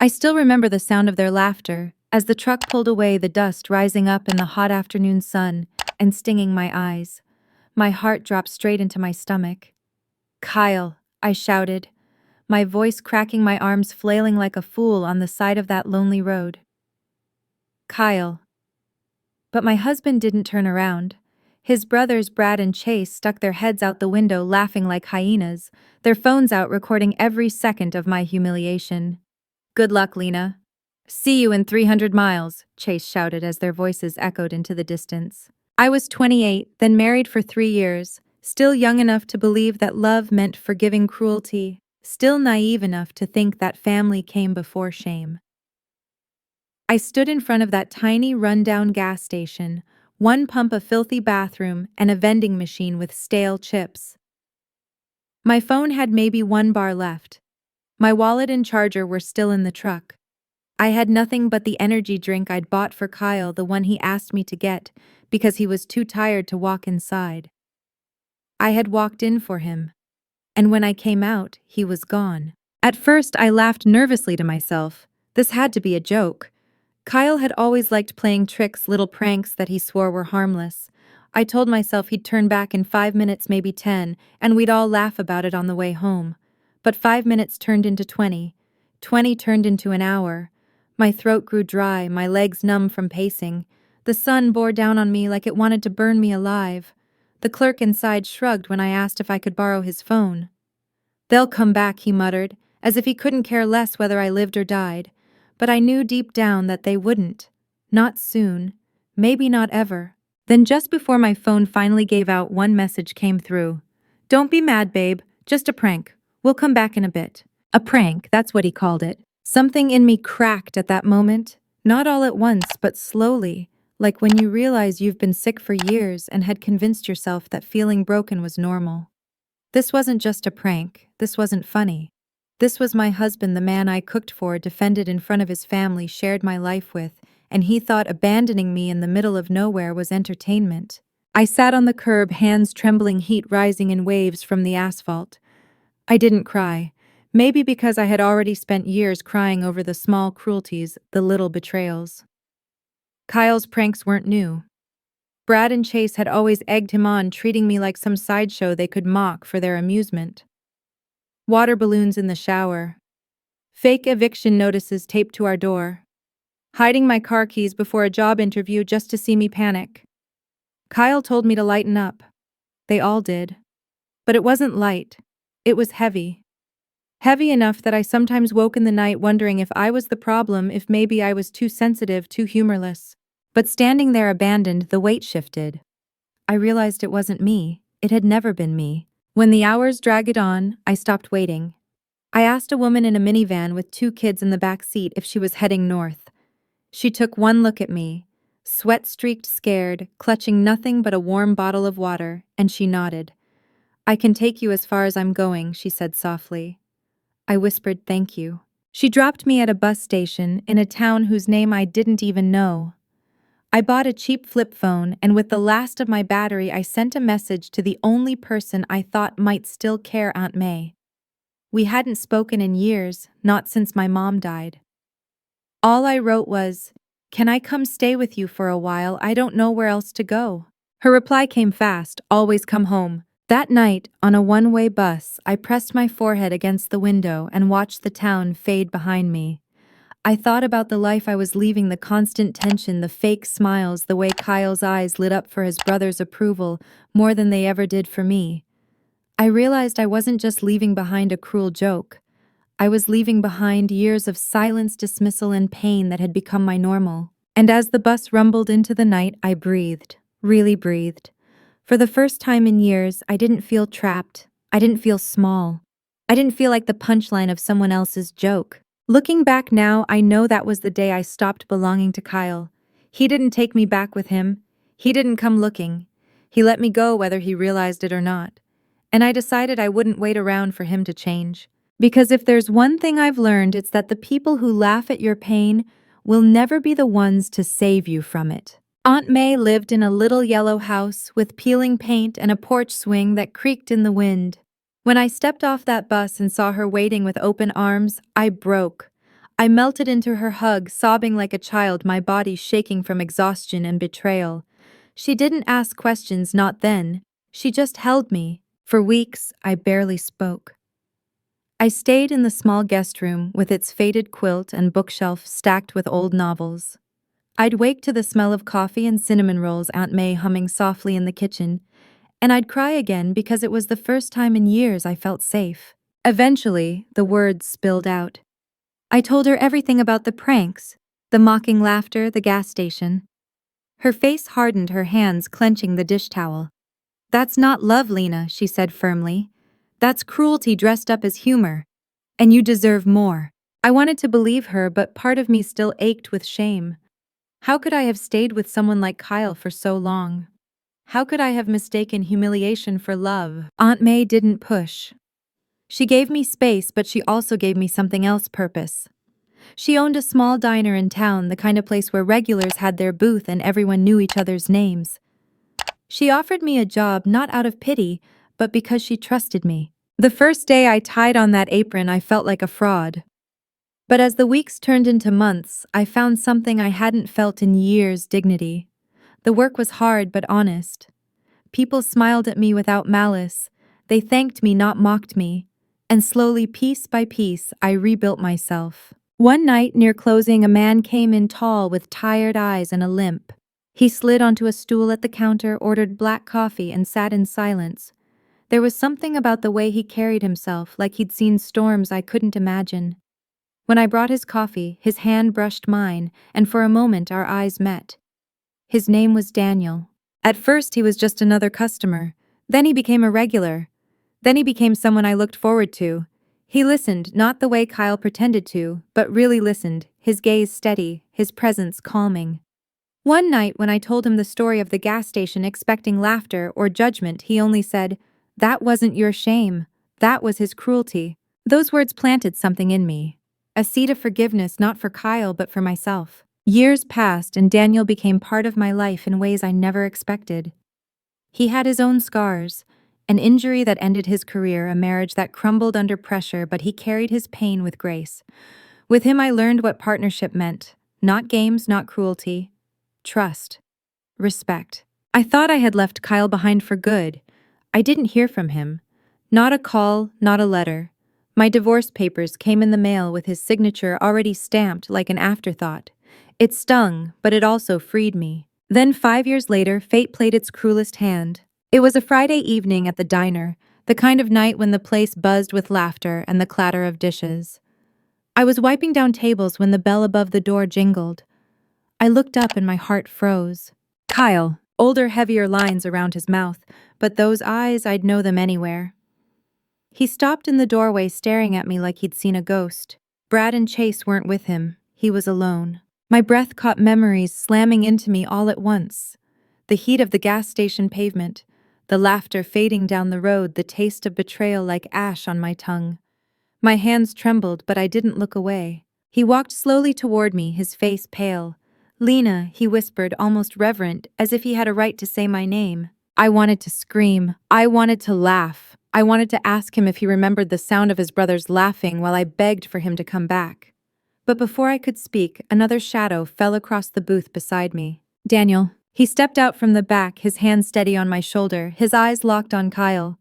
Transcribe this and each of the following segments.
I still remember the sound of their laughter as the truck pulled away, the dust rising up in the hot afternoon sun and stinging my eyes. My heart dropped straight into my stomach. "Kyle," I shouted, my voice cracking, my arms flailing like a fool on the side of that lonely road. "Kyle." But my husband didn't turn around. His brothers Brad and Chase stuck their heads out the window laughing like hyenas, their phones out recording every second of my humiliation. "Good luck, Lena. See you in 300 miles, Chase shouted as their voices echoed into the distance. I was 28, then married for 3 years, still young enough to believe that love meant forgiving cruelty, still naive enough to think that family came before shame. I stood in front of that tiny rundown gas station, one pump, a filthy bathroom, and a vending machine with stale chips. My phone had maybe 1 bar left. My wallet and charger were still in the truck. I had nothing but the energy drink I'd bought for Kyle, the one he asked me to get, because he was too tired to walk inside. I had walked in for him, and when I came out, he was gone. At first, I laughed nervously to myself. This had to be a joke. Kyle had always liked playing tricks, little pranks that he swore were harmless. I told myself he'd turn back in 5 minutes, maybe 10, and we'd all laugh about it on the way home. But 5 minutes turned into 20. 20 turned into an hour. My throat grew dry, my legs numb from pacing. The sun bore down on me like it wanted to burn me alive. The clerk inside shrugged when I asked if I could borrow his phone. "They'll come back," he muttered, as if he couldn't care less whether I lived or died. But I knew deep down that they wouldn't. Not soon. Maybe not ever. Then just before my phone finally gave out, one message came through. "Don't be mad, babe. Just a prank. We'll come back in a bit." A prank, that's what he called it. Something in me cracked at that moment. Not all at once, but slowly. Like when you realize you've been sick for years and had convinced yourself that feeling broken was normal. This wasn't just a prank. This wasn't funny. This was my husband, the man I cooked for, defended in front of his family, shared my life with, and he thought abandoning me in the middle of nowhere was entertainment. I sat on the curb, hands trembling, heat rising in waves from the asphalt. I didn't cry. Maybe because I had already spent years crying over the small cruelties, the little betrayals. Kyle's pranks weren't new. Brad and Chase had always egged him on, treating me like some sideshow they could mock for their amusement. Water balloons in the shower. Fake eviction notices taped to our door. Hiding my car keys before a job interview just to see me panic. Kyle told me to lighten up. They all did. But it wasn't light. It was heavy. Heavy enough that I sometimes woke in the night wondering if I was the problem, if maybe I was too sensitive, too humorless. But standing there abandoned, the weight shifted. I realized it wasn't me. It had never been me. When the hours dragged on, I stopped waiting. I asked a woman in a minivan with 2 kids in the back seat if she was heading north. She took one look at me, sweat-streaked, scared, clutching nothing but a warm bottle of water, and she nodded. "I can take you as far as I'm going," she said softly. I whispered, "Thank you." She dropped me at a bus station in a town whose name I didn't even know. I bought a cheap flip phone, and with the last of my battery, I sent a message to the only person I thought might still care, Aunt May. We hadn't spoken in years, not since my mom died. All I wrote was, "Can I come stay with you for a while? I don't know where else to go." Her reply came fast, "Always come home." That night, on a one-way bus, I pressed my forehead against the window and watched the town fade behind me. I thought about the life I was leaving, the constant tension, the fake smiles, the way Kyle's eyes lit up for his brother's approval more than they ever did for me. I realized I wasn't just leaving behind a cruel joke. I was leaving behind years of silence, dismissal, and pain that had become my normal. And as the bus rumbled into the night, I breathed, really breathed. For the first time in years, I didn't feel trapped. I didn't feel small. I didn't feel like the punchline of someone else's joke. Looking back now, I know that was the day I stopped belonging to Kyle. He didn't take me back with him. He didn't come looking. He let me go whether he realized it or not. And I decided I wouldn't wait around for him to change. Because if there's one thing I've learned, it's that the people who laugh at your pain will never be the ones to save you from it. Aunt May lived in a little yellow house with peeling paint and a porch swing that creaked in the wind. When I stepped off that bus and saw her waiting with open arms, I broke. I melted into her hug, sobbing like a child, my body shaking from exhaustion and betrayal. She didn't ask questions, not then. She just held me. For weeks, I barely spoke. I stayed in the small guest room with its faded quilt and bookshelf stacked with old novels. I'd wake to the smell of coffee and cinnamon rolls, Aunt May humming softly in the kitchen, and I'd cry again because it was the first time in years I felt safe. Eventually, the words spilled out. I told her everything about the pranks, the mocking laughter, the gas station. Her face hardened, her hands clenching the dish towel. "That's not love, Lena," she said firmly. "That's cruelty dressed up as humor. And you deserve more." I wanted to believe her, but part of me still ached with shame. How could I have stayed with someone like Kyle for so long? How could I have mistaken humiliation for love? Aunt May didn't push. She gave me space, but she also gave me something else: purpose. She owned a small diner in town, the kind of place where regulars had their booth and everyone knew each other's names. She offered me a job not out of pity, but because she trusted me. The first day I tied on that apron, I felt like a fraud. But as the weeks turned into months, I found something I hadn't felt in years: dignity. The work was hard but honest. People smiled at me without malice. They thanked me, not mocked me. And slowly, piece by piece, I rebuilt myself. One night near closing, a man came in tall with tired eyes and a limp. He slid onto a stool at the counter, ordered black coffee, and sat in silence. There was something about the way he carried himself, like he'd seen storms I couldn't imagine. When I brought his coffee, his hand brushed mine, and for a moment our eyes met. His name was Daniel. At first he was just another customer. Then he became a regular. Then he became someone I looked forward to. He listened, not the way Kyle pretended to, but really listened, his gaze steady, his presence calming. One night when I told him the story of the gas station, expecting laughter or judgment, he only said, "That wasn't your shame. That was his cruelty." Those words planted something in me. A seed of forgiveness, not for Kyle, but for myself. Years passed and Daniel became part of my life in ways I never expected. He had his own scars, an injury that ended his career, a marriage that crumbled under pressure, but he carried his pain with grace. With him I learned what partnership meant. Not games, not cruelty. Trust. Respect. I thought I had left Kyle behind for good. I didn't hear from him. Not a call, not a letter. My divorce papers came in the mail with his signature already stamped, like an afterthought. It stung, but it also freed me. Then 5 years later, fate played its cruelest hand. It was a Friday evening at the diner, the kind of night when the place buzzed with laughter and the clatter of dishes. I was wiping down tables when the bell above the door jingled. I looked up and my heart froze. Kyle, older, heavier lines around his mouth, but those eyes, I'd know them anywhere. He stopped in the doorway, staring at me like he'd seen a ghost. Brad and Chase weren't with him. He was alone. My breath caught memories slamming into me all at once. The heat of the gas station pavement, the laughter fading down the road, the taste of betrayal like ash on my tongue. My hands trembled, but I didn't look away. He walked slowly toward me, his face pale. "Lena," he whispered, almost reverent, as if he had a right to say my name. I wanted to scream. I wanted to laugh. I wanted to ask him if he remembered the sound of his brothers laughing while I begged for him to come back. But before I could speak, another shadow fell across the booth beside me. Daniel. He stepped out from the back, his hand steady on my shoulder, his eyes locked on Kyle.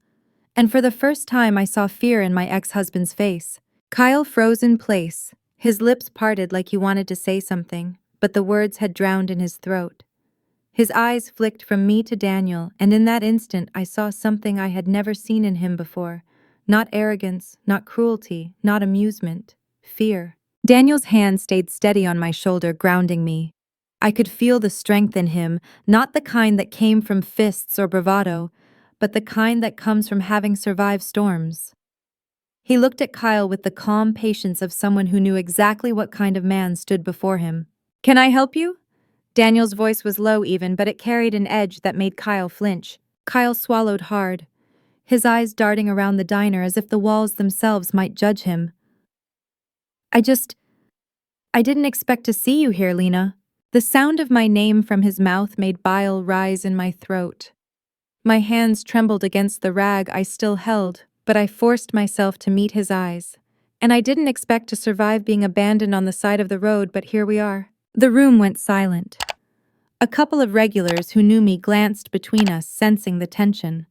And for the first time I saw fear in my ex-husband's face. Kyle froze in place, his lips parted like he wanted to say something, but the words had drowned in his throat. His eyes flicked from me to Daniel, and in that instant I saw something I had never seen in him before. Not arrogance, not cruelty, not amusement. Fear. Daniel's hand stayed steady on my shoulder, grounding me. I could feel the strength in him, not the kind that came from fists or bravado, but the kind that comes from having survived storms. He looked at Kyle with the calm patience of someone who knew exactly what kind of man stood before him. "Can I help you?" Daniel's voice was low even, but it carried an edge that made Kyle flinch. Kyle swallowed hard, his eyes darting around the diner as if the walls themselves might judge him. I didn't expect to see you here, Lena." The sound of my name from his mouth made bile rise in my throat. My hands trembled against the rag I still held, but I forced myself to meet his eyes. And I didn't expect to survive being abandoned on the side of the road, but here we are. The room went silent. A couple of regulars who knew me glanced between us, sensing the tension.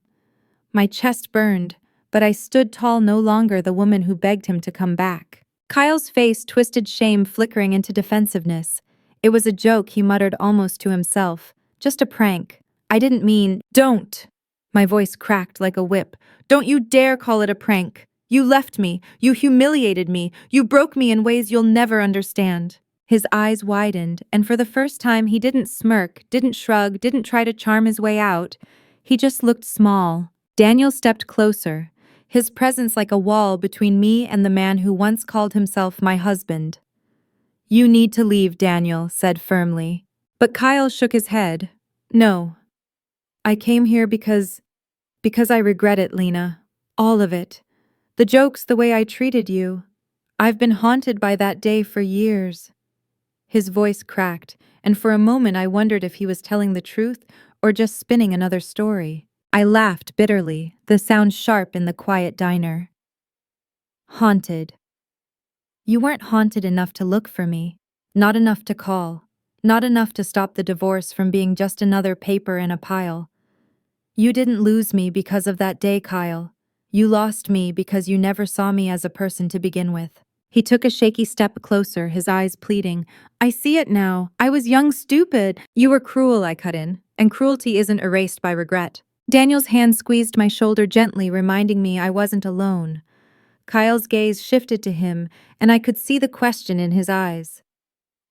My chest burned, but I stood tall, no longer the woman who begged him to come back. Kyle's face twisted, shame flickering into defensiveness. It was a joke, he muttered almost to himself. Just a prank. I didn't mean— Don't! My voice cracked like a whip. Don't you dare call it a prank. You left me. You humiliated me. You broke me in ways you'll never understand. His eyes widened, and for the first time he didn't smirk, didn't shrug, didn't try to charm his way out. He just looked small. Daniel stepped closer, his presence like a wall between me and the man who once called himself my husband. You need to leave, Daniel said firmly. But Kyle shook his head. No. I came here because I regret it, Lena. All of it. The jokes, the way I treated you. I've been haunted by that day for years. His voice cracked, and for a moment I wondered if he was telling the truth or just spinning another story. I laughed bitterly, the sound sharp in the quiet diner. Haunted. You weren't haunted enough to look for me. Not enough to call. Not enough to stop the divorce from being just another paper in a pile. You didn't lose me because of that day, Kyle. You lost me because you never saw me as a person to begin with. He took a shaky step closer, his eyes pleading. I see it now. I was young, stupid. You were cruel, I cut in, and cruelty isn't erased by regret. Daniel's hand squeezed my shoulder gently, reminding me I wasn't alone. Kyle's gaze shifted to him, and I could see the question in his eyes.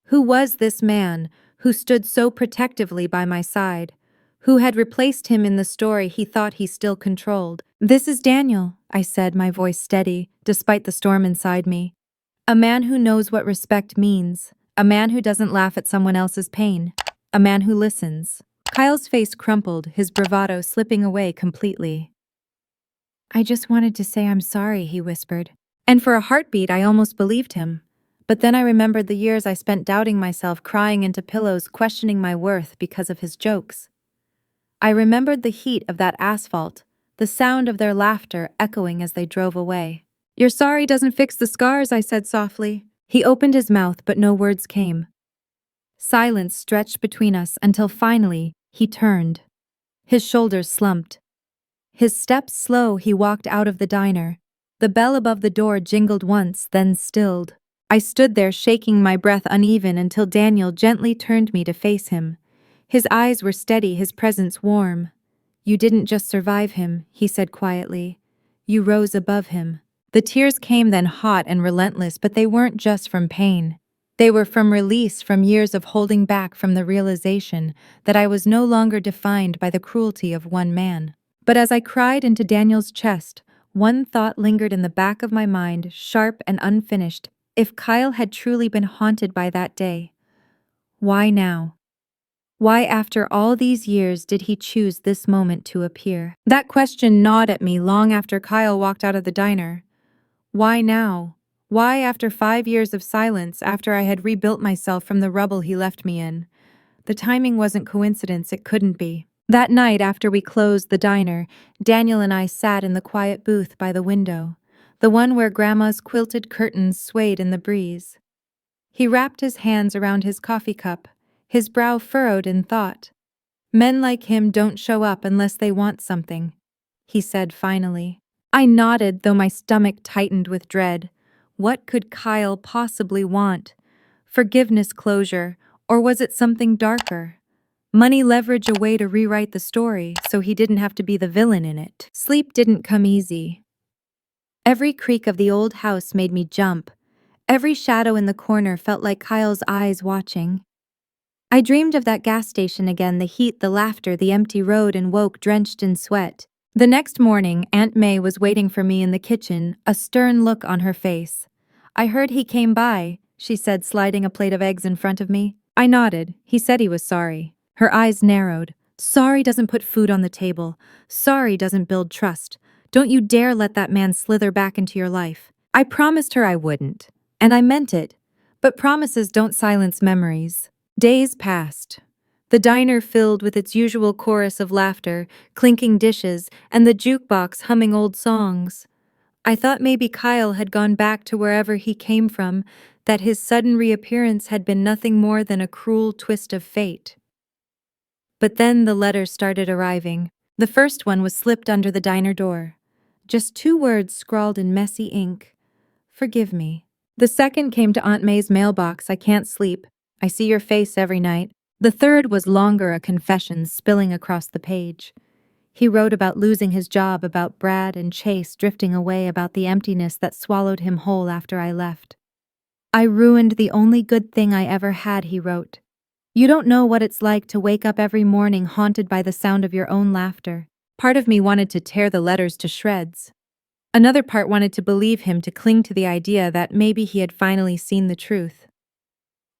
Who was this man who stood so protectively by my side? Who had replaced him in the story he thought he still controlled? This is Daniel, I said, my voice steady, despite the storm inside me. A man who knows what respect means. A man who doesn't laugh at someone else's pain. A man who listens. Kyle's face crumpled, his bravado slipping away completely. I just wanted to say I'm sorry, he whispered. And for a heartbeat, I almost believed him. But then I remembered the years I spent doubting myself, crying into pillows, questioning my worth because of his jokes. I remembered the heat of that asphalt, the sound of their laughter echoing as they drove away. Your sorry doesn't fix the scars, I said softly. He opened his mouth, but no words came. Silence stretched between us until finally he turned. His shoulders slumped. His steps slow, he walked out of the diner. The bell above the door jingled once, then stilled. I stood there shaking, my breath uneven, until Daniel gently turned me to face him. His eyes were steady, his presence warm. You didn't just survive him, he said quietly. You rose above him. The tears came then, hot and relentless, but they weren't just from pain. They were from release, from years of holding back, from the realization that I was no longer defined by the cruelty of one man. But as I cried into Daniel's chest, one thought lingered in the back of my mind, sharp and unfinished. If Kyle had truly been haunted by that day, why now? Why, after all these years, did he choose this moment to appear? That question gnawed at me long after Kyle walked out of the diner. Why now? Why, after 5 years of silence, after I had rebuilt myself from the rubble he left me in? The timing wasn't coincidence, it couldn't be. That night, after we closed the diner, Daniel and I sat in the quiet booth by the window, the one where Grandma's quilted curtains swayed in the breeze. He wrapped his hands around his coffee cup, his brow furrowed in thought. Men like him don't show up unless they want something, he said finally. I nodded, though my stomach tightened with dread. What could Kyle possibly want? Forgiveness, closure, or was it something darker? Money, leverage, a way to rewrite the story so he didn't have to be the villain in it. Sleep didn't come easy. Every creak of the old house made me jump. Every shadow in the corner felt like Kyle's eyes watching. I dreamed of that gas station again, the heat, the laughter, the empty road, and woke drenched in sweat. The next morning, Aunt May was waiting for me in the kitchen, a stern look on her face. I heard he came by, she said, sliding a plate of eggs in front of me. I nodded. He said he was sorry. Her eyes narrowed. Sorry doesn't put food on the table. Sorry doesn't build trust. Don't you dare let that man slither back into your life. I promised her I wouldn't. And I meant it. But promises don't silence memories. Days passed. The diner filled with its usual chorus of laughter, clinking dishes, and the jukebox humming old songs. I thought maybe Kyle had gone back to wherever he came from, that his sudden reappearance had been nothing more than a cruel twist of fate. But then the letters started arriving. The first one was slipped under the diner door. Just 2 words scrawled in messy ink. Forgive me. The second came to Aunt May's mailbox. I can't sleep. I see your face every night. The third was longer, a confession spilling across the page. He wrote about losing his job, about Brad and Chase drifting away, about the emptiness that swallowed him whole after I left. I ruined the only good thing I ever had, he wrote. You don't know what it's like to wake up every morning haunted by the sound of your own laughter. Part of me wanted to tear the letters to shreds. Another part wanted to believe him, to cling to the idea that maybe he had finally seen the truth.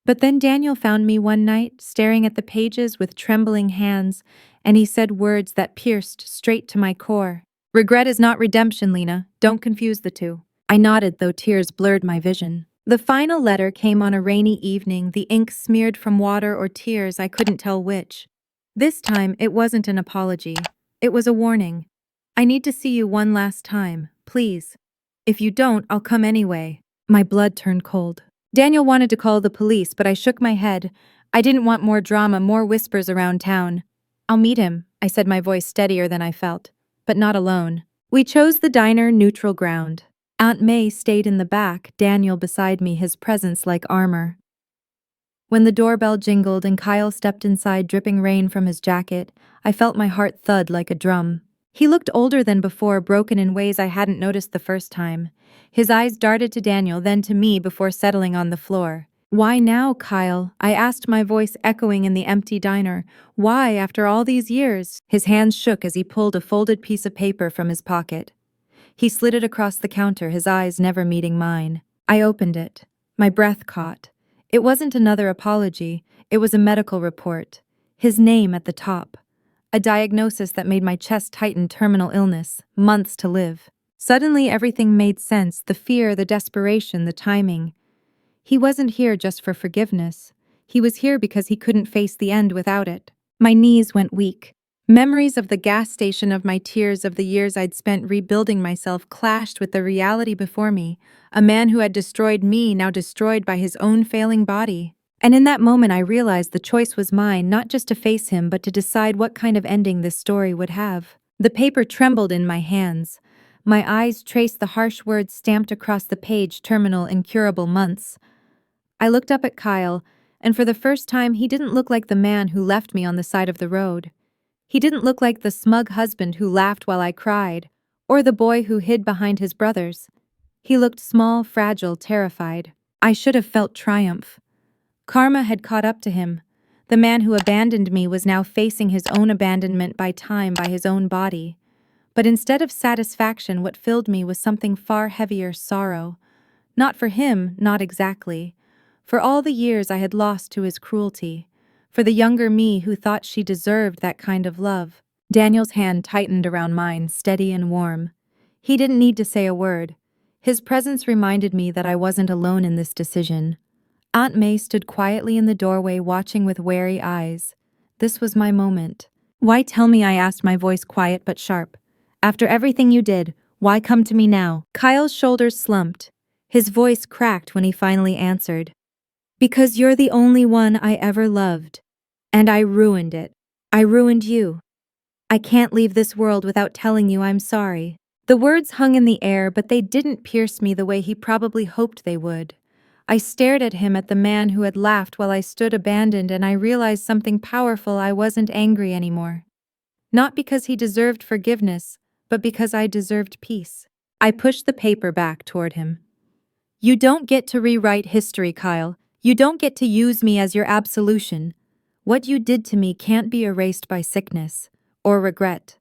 But then Daniel found me one night, staring at the pages with trembling hands, and he said words that pierced straight to my core. Regret is not redemption, Lena. Don't confuse the two. I nodded, though tears blurred my vision. The final letter came on a rainy evening, the ink smeared from water or tears, I couldn't tell which. This time, it wasn't an apology. It was a warning. I need to see you one last time, please. If you don't, I'll come anyway. My blood turned cold. Daniel wanted to call the police, but I shook my head. I didn't want more drama, more whispers around town. I'll meet him, I said, my voice steadier than I felt. But not alone. We chose the diner, neutral ground. Aunt May stayed in the back, Daniel beside me, his presence like armor. When the doorbell jingled and Kyle stepped inside, dripping rain from his jacket, I felt my heart thud like a drum. He looked older than before, broken in ways I hadn't noticed the first time. His eyes darted to Daniel, then to me before settling on the floor. Why now, Kyle? I asked, my voice echoing in the empty diner. Why, after all these years? His hands shook as he pulled a folded piece of paper from his pocket. He slid it across the counter, his eyes never meeting mine. I opened it. My breath caught. It wasn't another apology. It was a medical report. His name at the top. A diagnosis that made my chest tighten: terminal illness, months to live. Suddenly everything made sense, the fear, the desperation, the timing. He wasn't here just for forgiveness. He was here because he couldn't face the end without it. My knees went weak. Memories of the gas station, of my tears, of the years I'd spent rebuilding myself, clashed with the reality before me. A man who had destroyed me, now destroyed by his own failing body. And in that moment I realized the choice was mine, not just to face him, but to decide what kind of ending this story would have. The paper trembled in my hands. My eyes traced the harsh words stamped across the page: terminal, incurable, months. I looked up at Kyle, and for the first time he didn't look like the man who left me on the side of the road. He didn't look like the smug husband who laughed while I cried, or the boy who hid behind his brothers. He looked small, fragile, terrified. I should have felt triumph. Karma had caught up to him. The man who abandoned me was now facing his own abandonment by time, by his own body. But instead of satisfaction, what filled me was something far heavier: sorrow. Not for him, not exactly. For all the years I had lost to his cruelty. For the younger me who thought she deserved that kind of love. Daniel's hand tightened around mine, steady and warm. He didn't need to say a word. His presence reminded me that I wasn't alone in this decision. Aunt May stood quietly in the doorway, watching with wary eyes. This was my moment. Why tell me? I asked, my voice quiet but sharp. After everything you did, why come to me now? Kyle's shoulders slumped. His voice cracked when he finally answered. Because you're the only one I ever loved. And I ruined it. I ruined you. I can't leave this world without telling you I'm sorry. The words hung in the air, but they didn't pierce me the way he probably hoped they would. I stared at him, at the man who had laughed while I stood abandoned, and I realized something powerful. I wasn't angry anymore. Not because he deserved forgiveness, but because I deserved peace. I pushed the paper back toward him. You don't get to rewrite history, Kyle. You don't get to use me as your absolution. What you did to me can't be erased by sickness or regret.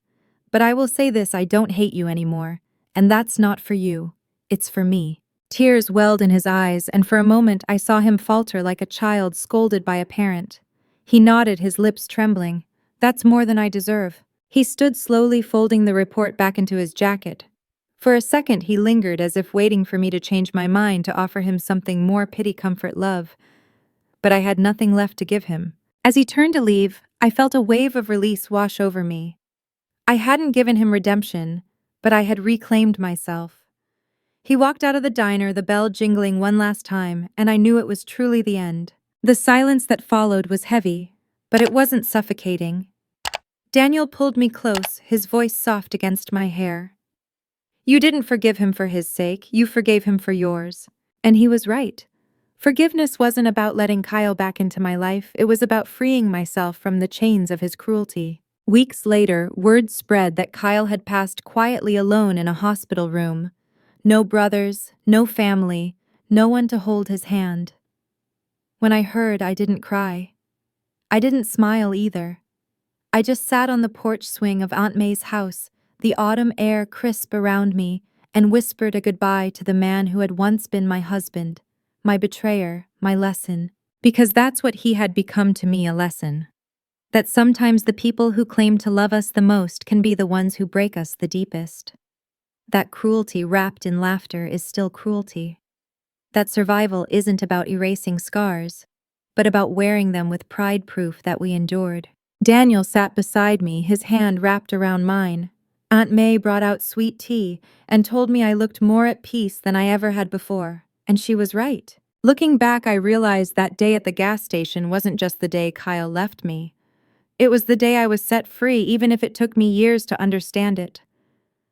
But I will say this: I don't hate you anymore. And that's not for you. It's for me. Tears welled in his eyes, and for a moment I saw him falter like a child scolded by a parent. He nodded, his lips trembling. That's more than I deserve. He stood slowly, folding the report back into his jacket. For a second he lingered, as if waiting for me to change my mind, to offer him something more: pity, comfort, love. But I had nothing left to give him. As he turned to leave, I felt a wave of release wash over me. I hadn't given him redemption, but I had reclaimed myself. He walked out of the diner, the bell jingling one last time, and I knew it was truly the end. The silence that followed was heavy, but it wasn't suffocating. Daniel pulled me close, his voice soft against my hair. You didn't forgive him for his sake, you forgave him for yours. And he was right. Forgiveness wasn't about letting Kyle back into my life, it was about freeing myself from the chains of his cruelty. Weeks later, word spread that Kyle had passed quietly alone in a hospital room. No brothers, no family, no one to hold his hand. When I heard, I didn't cry. I didn't smile either. I just sat on the porch swing of Aunt May's house, the autumn air crisp around me, and whispered a goodbye to the man who had once been my husband, my betrayer, my lesson. Because that's what he had become to me, a lesson. That sometimes the people who claim to love us the most can be the ones who break us the deepest. That cruelty wrapped in laughter is still cruelty. That survival isn't about erasing scars, but about wearing them with pride, proof that we endured. Daniel sat beside me, his hand wrapped around mine. Aunt May brought out sweet tea and told me I looked more at peace than I ever had before, and she was right. Looking back, I realized that day at the gas station wasn't just the day Kyle left me. It was the day I was set free, even if it took me years to understand it.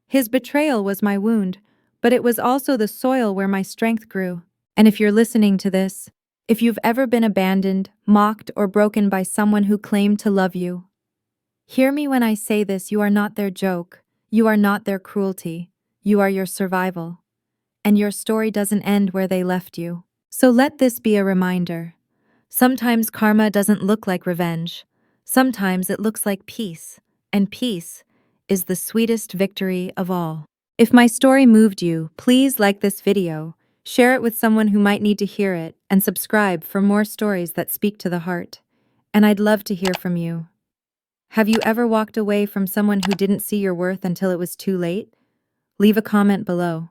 His betrayal was my wound, but it was also the soil where my strength grew. And if you're listening to this, if you've ever been abandoned, mocked, or broken by someone who claimed to love you, hear me when I say this: you are not their joke, you are not their cruelty, you are your survival. And your story doesn't end where they left you. So let this be a reminder. Sometimes karma doesn't look like revenge. Sometimes it looks like peace, and peace is the sweetest victory of all. If my story moved you, please like this video, share it with someone who might need to hear it, and subscribe for more stories that speak to the heart. And I'd love to hear from you. Have you ever walked away from someone who didn't see your worth until it was too late? Leave a comment below.